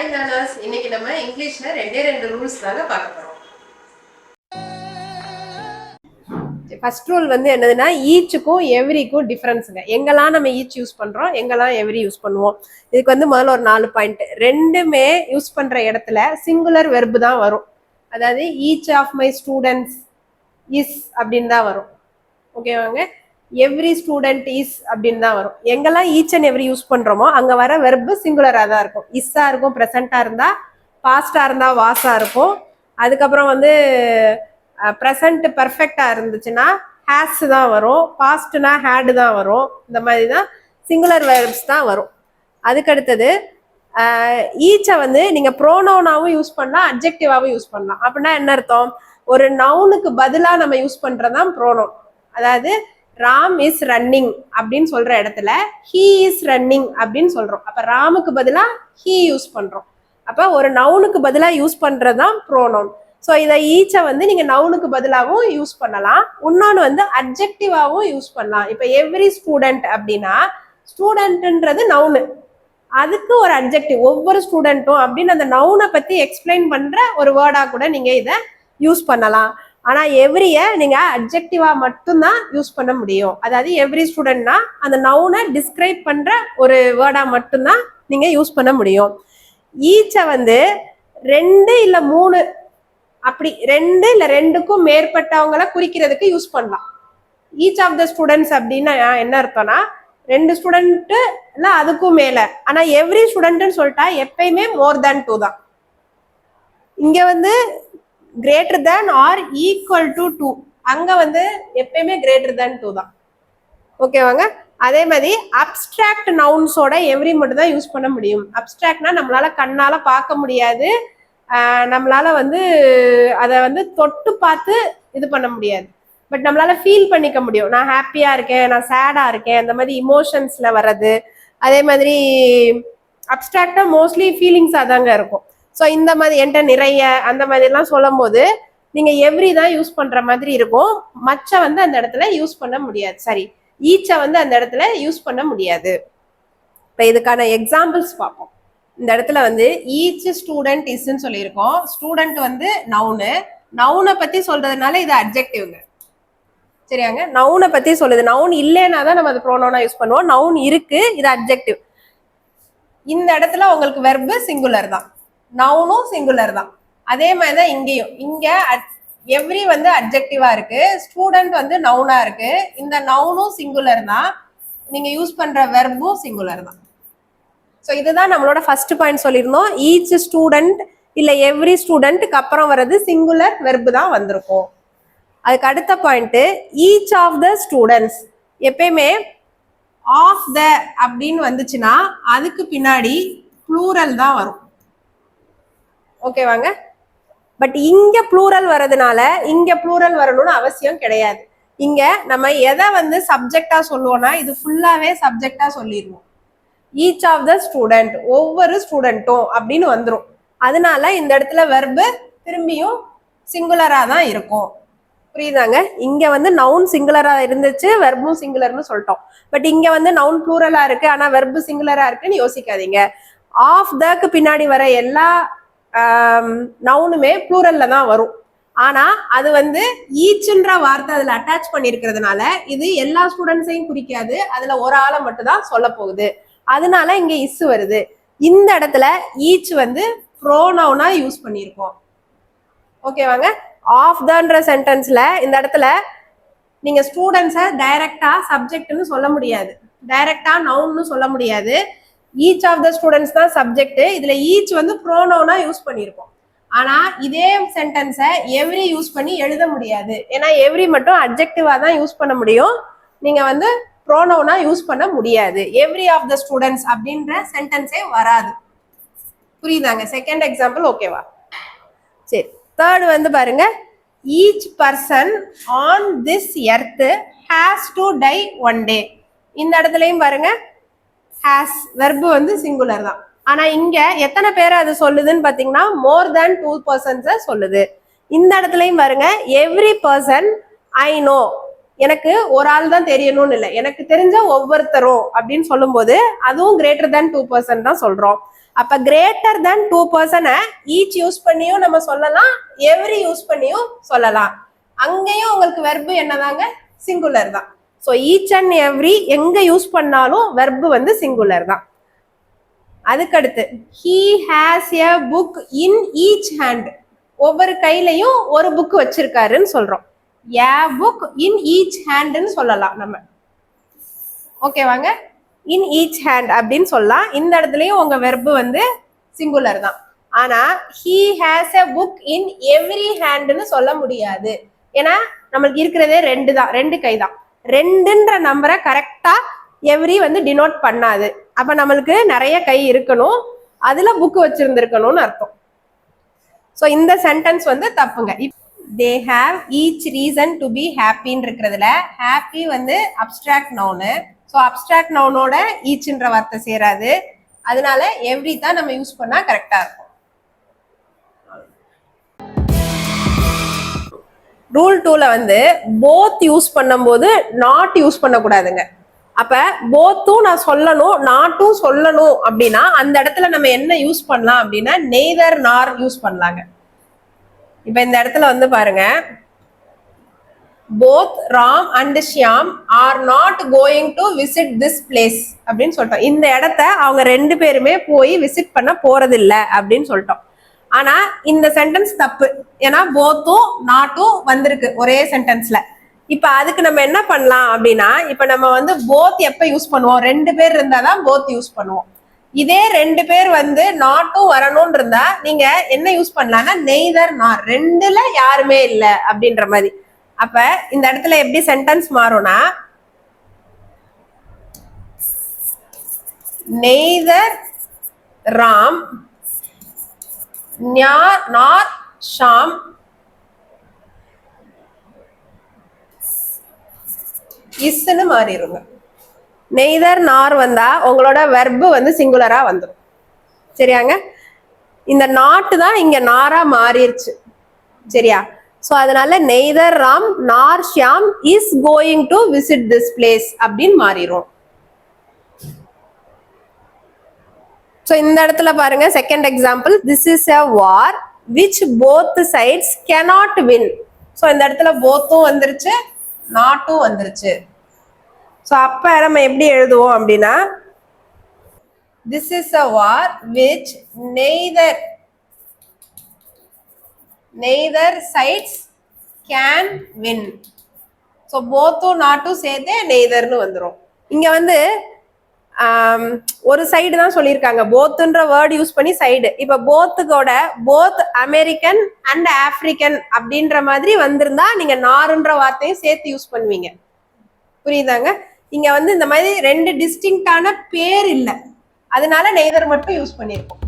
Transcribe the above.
Hi learners, இன்னைக்கு நம்ம இங்கிலீஷ்ல ரெண்டு ரூல்ஸ் தாங்க பார்க்க போறோம். ஃபர்ஸ்ட் ரூல் வந்து என்னதுன்னா, ஈச்சுக்கும் எவ்ரிக்கும் டிஃபரன்ஸுங்க. எங்கெல்லாம் நம்ம ஈச் யூஸ் பண்றோம், எங்கெல்லாம் எவ்ரி யூஸ் பண்ணுவோம். இதுக்கு வந்து முதல்ல ஒரு 4 பாயிண்ட். ரெண்டுமே யூஸ் பண்ற இடத்துல சிங்குலர் வெர்பு தான் வரும். அதாவது each of my students is அப்படின்னு தான் வரும். ஓகேவாங்க. எவ்ரி ஸ்டூடெண்ட் இஸ் அப்படின்னு தான் வரும். எங்கெல்லாம் ஈச் அண்ட் எவ்ரி யூஸ் பண்றோமோ அங்க வர வெர்பு சிங்குலரா தான் இருக்கும். இஸ்ஸா இருக்கும், ப்ரெசண்டா இருந்தா, பாஸ்டா இருந்தா வாஸா இருக்கும். அதுக்கப்புறம் வந்து ப்ரெசண்ட் பர்ஃபெக்டா இருந்துச்சுன்னா ஹேஸ் தான் வரும், பாஸ்ட்னா ஹேடு தான் வரும். இந்த மாதிரி தான் சிங்குலர் வெர்ப்ஸ் தான் வரும். அதுக்கடுத்தது ஈச்சை வந்து நீங்க ப்ரோனவுனாவும் யூஸ் பண்ணலாம், அட்ஜெக்டிவாவும் யூஸ் பண்ணலாம். அப்படின்னா என்ன அர்த்தம்? ஒரு நவுனுக்கு பதிலா நம்ம யூஸ் பண்றதுதான் ப்ரோனவுன். அதாவது ராம் இஸ் ரன்னிங் அப்படின்னு சொல்ற இடத்துல ஹீ இஸ் ரன்னிங் அப்படின்னு சொல்றோம். அப்ப ராமுக்கு பதிலா ஹீ யூஸ் பண்றோம். அப்ப ஒரு நவுனுக்கு பதிலா யூஸ் பண்றதுதான் ப்ரோனவுன். ஸோ இதை ஈச்சை வந்து நீங்க நவுனுக்கு பதிலாகவும் யூஸ் பண்ணலாம், இன்னொன்று வந்து அட்ஜெக்டிவாகவும் யூஸ் பண்ணலாம். இப்ப எவ்ரி ஸ்டூடெண்ட் அப்படின்னா ஸ்டூடெண்ட்ன்றது நவுனு, அதுக்கு ஒரு அட்ஜெக்டிவ் ஒவ்வொரு ஸ்டூடெண்ட்டும் அப்படின்னு அந்த நவுனை பத்தி எக்ஸ்பிளைன் பண்ற ஒரு வேர்டா கூட நீங்க இதை யூஸ் பண்ணலாம். ஆனா எவ்ரிய நீங்க அட்ஜெக்டிவா மட்டும்தான் யூஸ் பண்ண முடியும். அதாவது எவ்ரி ஸ்டூடெண்ட்னா அந்த நவுனை டிஸ்கிரைப் பண்ற ஒரு வேர்டா மட்டும்தான் நீங்க யூஸ் பண்ண முடியும். ஈச்சை வந்து 2 இல்ல 3 அப்படி 2 இல்ல 2க்கும் மேற்பட்டவங்களை குறிக்கிறதுக்கு யூஸ் பண்ணலாம். ஈச் ஆஃப் த ஸ்டூடெண்ட்ஸ் அப்படின்னா என்ன அர்த்தம்னா 2 ஸ்டூடெண்ட் இல்ல அதுக்கும் மேல. ஆனா எவ்ரி ஸ்டூடெண்ட்னு சொல்லிட்டா எப்பயுமே மோர் தேன் 2 தான். இங்க வந்து greater than or equal to 2, அங்க வந்து எப்பயுமே கிரேட்டர் தேன் 2 தான். ஓகேவாங்க. அதே மாதிரி அப்டிராக்ட் நவுன்ஸோட எவ்ரி மட்டும் தான் யூஸ் பண்ண முடியும். அப்டிராக்ட்னா நம்மளால கண்ணால பார்க்க முடியாது, நம்மளால வந்து அதை வந்து தொட்டு பார்த்து இது பண்ண முடியாது, பட் நம்மளால ஃபீல் பண்ணிக்க முடியும். நான் ஹாப்பியா இருக்கேன், நான் சேடா இருக்கேன், அந்த மாதிரி இமோஷன்ஸ்ல வர்றது. அதே மாதிரி அப்டிராக்டா மோஸ்ட்லி ஃபீலிங்ஸா தாங்க இருக்கும். ஸோ இந்த மாதிரி என்கிட்ட நிறைய அந்த மாதிரிலாம் சொல்லும் போது நீங்க எவ்ரி தான் யூஸ் பண்ற மாதிரி இருக்கும். மச்ச வந்து அந்த இடத்துல யூஸ் பண்ண முடியாது. சரி, ஈச்சை வந்து அந்த இடத்துல யூஸ் பண்ண முடியாது. இப்போ இதுக்கான எக்ஸாம்பிள்ஸ் பார்ப்போம். இந்த இடத்துல வந்து ஈச் ஸ்டூடெண்ட் இஸ்ன்னு சொல்லியிருக்கோம். ஸ்டூடெண்ட் வந்து நவுனு, நவுனை பத்தி சொல்றதுனால இது அட்ஜெக்டிவ்ங்க. சரியாங்க. நவுனை பத்தி சொல்லுது. நவுன் இல்லைன்னா தான் நம்ம அது ப்ரோனவுனா யூஸ் பண்ணுவோம். நவுன் இருக்கு, இது அட்ஜெக்டிவ். இந்த இடத்துல உங்களுக்கு வெர்பு சிங்குலர் தான், நவுனும் சிங்குலர் தான். அதே மாதிரி தான் இங்கேயும். இங்க எவ்ரி வந்து அட்ஜெக்டிவா இருக்கு, ஸ்டூடெண்ட் வந்து நவுனா இருக்கு. இந்த நவுனும் சிங்குலர் தான், நீங்க யூஸ் பண்ற வெர்பும் சிங்குலர் தான். ஸோ இதுதான் நம்மளோட ஃபர்ஸ்ட் பாயிண்ட் சொல்லியிருந்தோம். ஈச் ஸ்டூடெண்ட் இல்ல எவ்ரி ஸ்டூடெண்ட்க்கு அப்புறம் வர்றது சிங்குலர் வெர்பு தான் வந்திருக்கும். அதுக்கு அடுத்த point each of the students. எப்பயுமே ஆஃப் த அப்படின்னு வந்துச்சுன்னா அதுக்கு பின்னாடி ப்ளூரல் தான் வரும். ஓகேவாங்க. பட் இங்க ப்ளூரல் வரதுனால இங்க ப்ளூரல் வரணும்னு அவசியம் கிடையாது. இங்க நம்ம எதை வந்து சப்ஜெக்டா சொல்லுவோம்னா இது ஃபுல்லாவே சப்ஜெக்டா சொல்லிடுவோம். ஈச் ஆஃப் த ஸ்டூடெண்ட், ஒவ்வொரு ஸ்டூடெண்ட்டும் அப்படின்னு வந்துடும். அதனால இந்த இடத்துல வெர்பு திரும்பியும் சிங்குலரா தான் இருக்கும். புரியுதாங்க. இங்க வந்து நவுன் சிங்குலரா இருந்துச்சு, வெர்பும் சிங்குலர்னு சொல்லிட்டோம். பட் இங்க வந்து நவுன் ப்ளூரலா இருக்கு, ஆனா வெர்பு சிங்குலரா இருக்குன்னு யோசிக்காதீங்க. ஆஃப் தக்கு பின்னாடி வர எல்லா நவுனுமே ப்ளூரல்ல தான் வரும். ஆனா அது வந்து ஈச்ன்ற வார்த்தை அதுல அட்டாச் பண்ணிருக்கிறதுனால இது எல்லா ஸ்டூடெண்ட்ஸையும் குறிக்காது, அதுல ஒரு ஆளை மட்டும் தான் சொல்ல போகுது. அதனால இங்க இஸ் வருது. இந்த இடத்துல ஈச் வந்து ப்ரோனவுனா யூஸ் பண்ணியிருக்கோம். ஓகேவாங்க. ஆஃப் தன்ற சென்டென்ஸ்ல இந்த இடத்துல நீங்க ஸ்டூடெண்ட்ஸை டைரக்டா சப்ஜெக்ட்னு சொல்ல முடியாது, டைரக்டா நவுன்னு சொல்ல முடியாது. ஈச் ஆஃப் த ஸ்டூடெண்ட்ஸ் தான் சப்ஜெக்ட். இதுல ஈச் வந்து ப்ரோனவுனா யூஸ் பண்ணியிருக்கோம். ஆனா இதே சென்டென்ஸை எவ்ரி யூஸ் பண்ணி எழுத முடியாது. ஏன்னா எவ்ரி மட்டும் அட்ஜெக்டிவா தான் யூஸ் பண்ண முடியும், நீங்க வந்து ப்ரோனவுனா யூஸ் பண்ண முடியாது. எவ்ரி ஆஃப் த ஸ்டூடெண்ட்ஸ் அப்படின்ற சென்டென்ஸே வராது. புரியுதாங்க. செகண்ட் எக்ஸாம்பிள் ஓகேவா? சரி, தேர்ட் வந்து பாருங்க. Each person on this earth has to tie one day. இந்த இடத்துலயும் பாருங்க ஹேஸ் வெர்பு வந்து சிங்குலர் தான். ஆனா இங்க எத்தனை பேர் அது சொல்லுதுன்னு பாத்தீங்கன்னா மோர் தேன் 2 persons சொல்லுது. இந்த இடத்துலயும் பாருங்க எவ்ரி பர்சன் ஐ நோ, எனக்கு ஒரு ஆள் தான் தெரியணும்னு இல்லை, எனக்கு தெரிஞ்ச ஒவ்வொருத்தரும் அப்படின்னு சொல்லும் போது அதுவும் கிரேட்டர் தேன் 2 person தான் சொல்றோம். அப்ப கிரேட்டர் தென் 2 பர்சனை ஈச் யூஸ் பண்ணியும் நம்ம சொல்லலாம், எவ்ரி யூஸ் பண்ணியும் சொல்லலாம். அங்கேயும் உங்களுக்கு வெர்பு என்னதாங்க? சிங்குலர் தான். ஸோ ஈச் அண்ட் எவ்ரி எங்க யூஸ் பண்ணாலும் வெர்பு வந்து சிங்குலர் தான். அதுக்கடுத்து he has a book in each hand. ஒவ்வொரு கையிலையும் ஒரு புக் வச்சிருக்காருன்னு சொல்றோம். a book in each handன்னு சொல்லலாம் நம்ம. ஓகேவாங்க? in each hand அப்படின்னு சொல்லலாம். இந்த இடத்துலயும் உங்க வெர்பு வந்து சிங்குலர் தான். ஆனா he has a book in every handன்னு சொல்ல முடியாது. ஏன்னா நம்மளுக்கு இருக்கிறதே ரெண்டு தான், ரெண்டு கை தான். ரெண்டுன்ற நம்பரை கரெக்டா எவ்ரி வந்து டினோட் பண்ணாது. அப்ப நம்மளுக்கு நிறைய கை இருக்கணும், அதுல புக் வச்சிருந்திருக்கணும்னு அர்த்தம். ஸோ இந்த சென்டென்ஸ் வந்து தப்புங்க. they have each reason to be happyன்னு இருக்கிறதுல ஹாப்பி வந்து அப்ஸ்ட்ராக்ட் நவுனு. ஸோ அப்ஸ்ட்ராக்ட் நவுனோட ஈச்ன்ற வார்த்தை சேராது. அதனால எவ்ரி தான் நம்ம யூஸ் பண்ணா கரெக்டா இருக்கும். ரூல் 2ல வந்து போத் யூஸ் பண்ணும்போது நாட் யூஸ் பண்ணக்கூடாதுங்க. அப்ப போத்தும் நான் சொல்லணும், நாட்டும் சொல்லணும் அப்படின்னா அந்த இடத்துல நம்ம என்ன யூஸ் பண்ணலாம் அப்படின்னா நெய்தர் நார் யூஸ் பண்ணலாங்க. இப்ப இந்த இடத்துல வந்து பாருங்க, both Ram and Shyam are not going to visit this place அப்படின்னு சொல்லிட்டோம். இந்த இடத்த அவங்க ரெண்டு பேருமே போய் விசிட் பண்ண போறது இல்ல அப்படின்னு சொல்லிட்டோம். ஆனா இந்த சென்டென்ஸ் தப்பு. ஏன்னா போத்தும் நாட்டும் வந்திருக்கு ஒரே சென்டென்ஸ்ல. இப்ப அதுக்கு நம்ம என்ன பண்ணலாம் அப்படின்னா, இப்ப நம்ம வந்து போத் எப்ப யூஸ் பண்ணுவோம்? ரெண்டு பேர் இருந்தாதான் போத் யூஸ் பண்ணுவோம். இதே ரெண்டு பேர் வந்து நாட்டும் வரணும்னு இருந்தா நீங்க என்ன யூஸ் பண்ணலாம்னா நெய்தர் நார், ரெண்டுல யாருமே இல்ல அப்படின்ற மாதிரி. அப்ப இந்த இடத்துல எப்படி சென்டென்ஸ் மாறும்னா நெய்தர் ராம் நார் ஷாம் இஸ்ன்னு மாறிடுங்க. நெய்தர் நார் வந்தா உங்களோட வெர்பு வந்து சிங்குலரா வந்துடும். சரியாங்க? இந்த நாட்டு தான் இங்க நாரா மாறிடுச்சு. சரியா? ஸோ அதனால நெய்தர் ராம் நார் Shyam is going to visit this place அப்படின்னு மாறிடும். ஸோ இந்த இடத்துல பாருங்க, second example, this is a war which both sides cannot win. So இந்த இடத்துல போத்தும் வந்துருச்சு, நாட்டும் வந்துருச்சு. ஸோ அப்ப நம்ம எப்படி எழுதுவோம் அப்படின்னா this is a war which neither sides can win. So போத்தும் நாட்டும் சேர்த்து நெய்தர்னு வந்துடும். இங்க வந்து ஒரு சைடு தான் சொல்லியிருக்காங்க, போத்துன்ற வேர்டு யூஸ் பண்ணி சைடு. இப்ப போத்துக்கோட போத் அமெரிக்கன் அண்ட் ஆப்பிரிக்கன் அப்படின்ற மாதிரி வந்திருந்தா நீங்க நாருன்ற வார்த்தையும் சேர்த்து யூஸ் பண்ணுவீங்க. புரியுதாங்க? இங்க வந்து இந்த மாதிரி ரெண்டு டிஸ்டிங்டான பேர் இல்லை, அதனால நெய்தர் மட்டும் யூஸ் பண்ணியிருக்கோம்.